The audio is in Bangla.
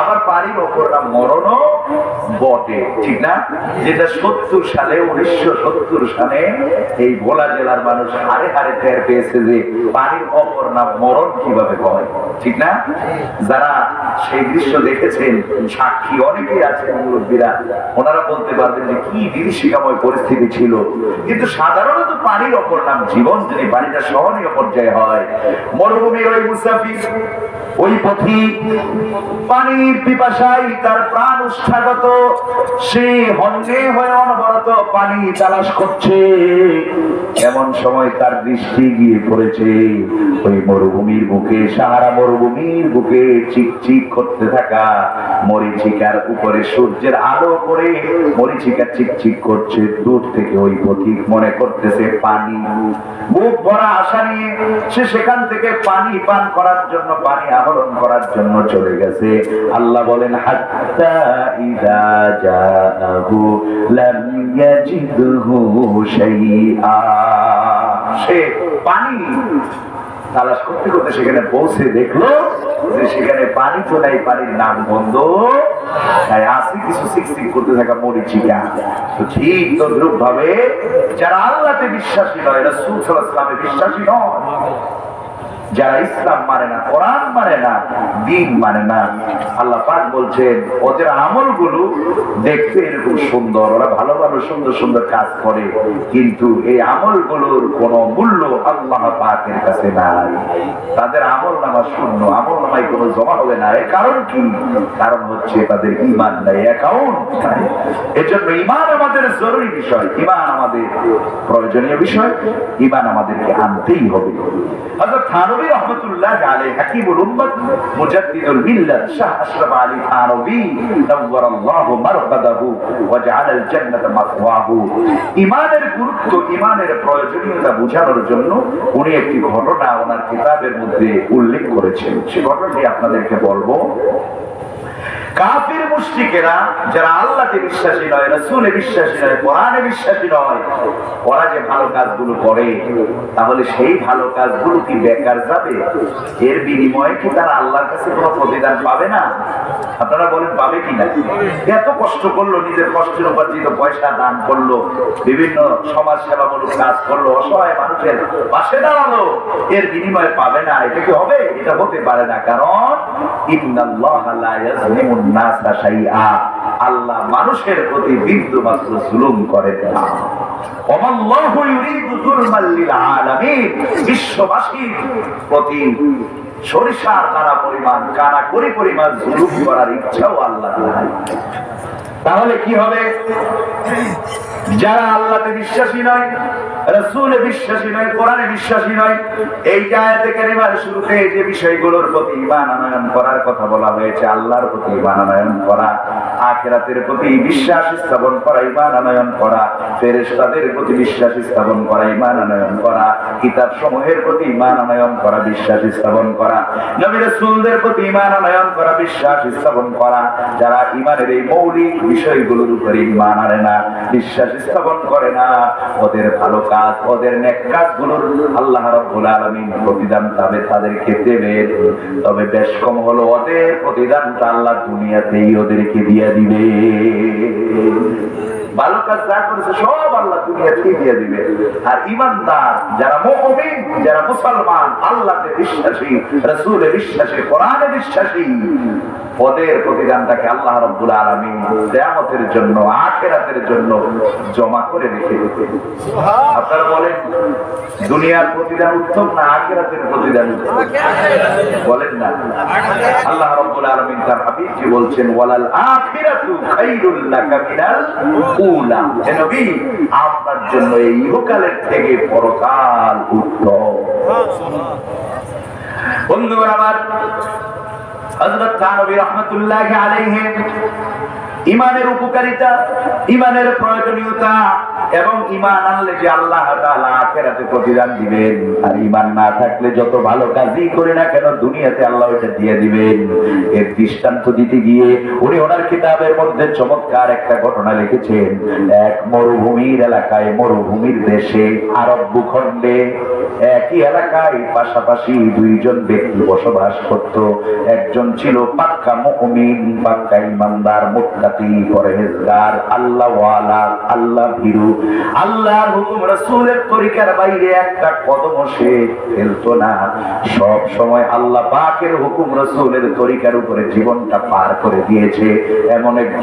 আবার পানির ওপর মরণও বটে, ঠিক না? যেটা 70 সালে 1970 সালে এই ভোলা জেলার মানুষ হারে হারে টের পেয়েছে যে পানির অপর নাম মরণ কিভাবে হয়, ঠিক না? যারা সেই দৃশ্য দেখেছেন, সাক্ষী অনেকেই আছেন মুরব্বীরা, ওনারা বলতে পারবেন যে কি বিভীষিকাময় পরিস্থিতি ছিল। কিন্তু সাধারণত পানির অপর নাম জীবন। যদি পানিটা সহনীয় পর্যায়ে হয়, মরুভূমির ওই মুসাফির, ওই পথিক পানির পিপাসায় তার প্রাণ উৎসাগত, সে হন্যে হয়ে অনবরত পানি তালাশ করছে। এমন সময় তার দৃষ্টি গিয়ে পড়েছে ওই মরুভূমির বুকে, সাহারা মরুভূমির বুকে চিকচিক করতে থাকা মরীচিকার উপরে সূর্যের আলো করে মরীচিকা চিকচিক করছে। দূর থেকে ওই পথিক মনে করতেছে পানি। বুক ভরা আশা নিয়ে সে সেখান থেকে পানি পান করার জন্য, পানি আহরণ করার জন্য চলে গেছে। আল্লাহ বলেন, হাত্তা ইযা জাআহু লাম ইয়াজিদহু শাইআ। সে পানি তালাশ করতে করতে সেখানে পৌঁছে দেখলো যে সেখানে পানি তো নাই, পানির নাম বন্ধ, তাই আসি কিছু সিকসিক করতে থাকা মরীচিকা। তো ঠিক তদ্রুপ ভাবে যারা আল্লাহতে বিশ্বাসী নয়, রাসূল সাল্লাল্লাহু আলাইহি ওয়াসাল্লামে বিশ্বাসী নয়, যারা ইসলাম মানে না, কোরআন মানে না, দ্বীন মানে না, আল্লাহ পাক বলছেন ওদের আমলগুলো দেখতে এরকম সুন্দর, ওরা ভালো ভালো সুন্দর সুন্দর কাজ করে, কিন্তু এই আমলগুলোর কোনো মূল্য আল্লাহ পাকের কাছে নাই। তাদের আমল নামা শূন্য, আমল নামায় কোনো জমা হবে না। এর কারণ কি? কারণ হচ্ছে তাদের ঈমান নাই, অ্যাকাউন্ট নাই। এজন্য ঈমান আমাদের জরুরি বিষয়, ঈমান আমাদের প্রয়োজনীয় বিষয়, ঈমান আমাদেরকে আনতেই হবে। হযরত থানভী রাহমাতুল্লাহ আলাইহি, হাকিমুল উম্মাত, মুজাদ্দিদুল মিল্লাত, শাহ আশরাফ আলী থানভী নাওয়ারাল্লাহু মারকাদাহু ওয়া জাআলাল জান্নাতা মাথওয়াহু, ঈমানের গুরুত্ব, ঈমানের প্রয়োজনীয়তা বোঝানোর জন্য উনি একটি ঘটনা ওনার কিতাবের মধ্যে উল্লেখ করেছেন। সেই ঘটনাটি আপনাদেরকে বলবো। কাফির মুশরিকেরা, যারা আল্লাহতে বিশ্বাসী নয়, রাসূলে বিশ্বাসী নয়, কোরআনে বিশ্বাসী নয়, ওরা যে ভালো কাজগুলো করে, তাহলে সেই ভালো কাজগুলো কি বেকার যাবে? এর বিনিময়ে কি তারা আল্লাহর কাছে কোনো প্রতিদান পাবে না? আপনারা বলেন পাবে কিনা? এত কষ্ট করলো, নিজের কষ্টের উপার্জিত পয়সা দান করলো, বিভিন্ন সমাজ সেবামূলক কাজ করলো, অসহায় মানুষের পাশে দাঁড়ালো, এর বিনিময়ে পাবে না? এটা কি হবে? এটা হতে পারে না। কারণ ইন্নাল্লাহা লা ইয়াজলিমুন নাসা শাইআ, আল্লাহ মানুষের প্রতি বিন্দু মাত্র জুলুম করেন না। ওয়াল্লাহু ইউরিদু যুলমান লিল আলামিন, বিশ্ববাসীর প্রতি সরিষার দানা পরিমাণ, কানাকড়ি পরিমাণ জুলুম করার ইচ্ছাও আল্লাহ নাই। তাহলে কি হবে? যারা আল্লাহতে বিশ্বাসী নয়, রাসূলে বিশ্বাসী নয়, কোরআনে বিশ্বাসী নয়, এই আয়াতে কারিমার শুরুতে যে বিষয়গুলোর প্রতি ঈমান আনয়ন করার কথা বলা হয়েছে, আল্লাহর প্রতি ঈমান আনয়ন করা, আখিরাতের প্রতি বিশ্বাস স্থাপন করা, ঈমান আনয়ন করা, ফেরেশতাদের প্রতি বিশ্বাস স্থাপন করা, ঈমান আনয়ন করা, কিতাব সমূহের প্রতি ঈমান আনয়ন করা, বিশ্বাস স্থাপন করা, নবী রাসূলদের প্রতি ঈমান আনয়ন করা, বিশ্বাস স্থাপন করা, যারা ঈমানের এই মৌলিক বিষয়গুলোর উপর ঈমান আনে না, বিশ্বাস স্থাপন করে না, ওদের ভালো কাজ, ওদের নেক কাজগুলোর আল্লাহ রাব্বুল আলামিন প্রতিদান তাদেরকে দেবেন। তবে বেশ কম হলো ওদের প্রতিদানটা আল্লাহ দুনিয়াতেই ওদেরকে দিয়ে দিবে। ভালো কাজ যা করেছে সব আল্লাহ দুনিয়াতেই দিয়ে দিবে। আর ঈমানদার যারা মুমিন, যারা মুসলমান, আল্লাহতে বিশ্বাসী, রাসূলে বিশ্বাসী, কোরআনে বিশ্বাসী, ওদের প্রতিদানটাকে আল্লাহ রাব্বুল আলামিন কিয়ামতের জন্য, আখিরাতের জন্য জমা করে রেখে দিবেন। সুবহান। আপনারা বলেন দুনিয়ার প্রতিদান উত্তম না আখিরাতের প্রতিদান উত্তম? বলেন না। আল্লাহ রাব্বুল আলামিন তার হাবিবকে বলছেন, ওয়ালাল আখিরাতু খায়রুল লাকা মিনাল উলা। হে নবী, আপনার জন্য এই ইহকালের থেকে পরকাল উত্তম। বন্ধুরা আমার, হযরত থানভী রাহমাতুল্লাহি আলাইহি ঈমানের উপকারিতা, ঈমানের প্রয়োজনীয়তা এবং ঈমান আনলে যে আল্লাহ তাআলা আখিরাতে প্রতিদান দিবেন, আর ঈমান না থাকলে যত ভালো কাজই করি না কেন দুনিয়াতে আল্লাহ এটা দিয়ে দিবেন, এর দৃষ্টান্ত দিতে গিয়ে উনি ওনার কিতাবের মধ্যে চমৎকার একটা ঘটনা লিখেছেন। এক মরুভূমির এলাকায়, মরুভূমির দেশে, আরব ভূখণ্ডে একই এলাকায় পাশাপাশি দুইজন ব্যক্তি বসবাস করত। একজন ছিল পাক্কা মুমিন, পাক্কা ইমানদার, মুত্তাকি, পরহেজগার, আল্লাহওয়ালা, আল্লাহ ভীরু। আল্লাহর হুকুম রাসূলের তরিকার বাইরে একটা কদমও সে ফেলতো না। সব সময় আল্লাহ পাকের হুকুম রাসূলের তরিকার উপরে জীবনটা পার করে দিয়েছে। এমন একজন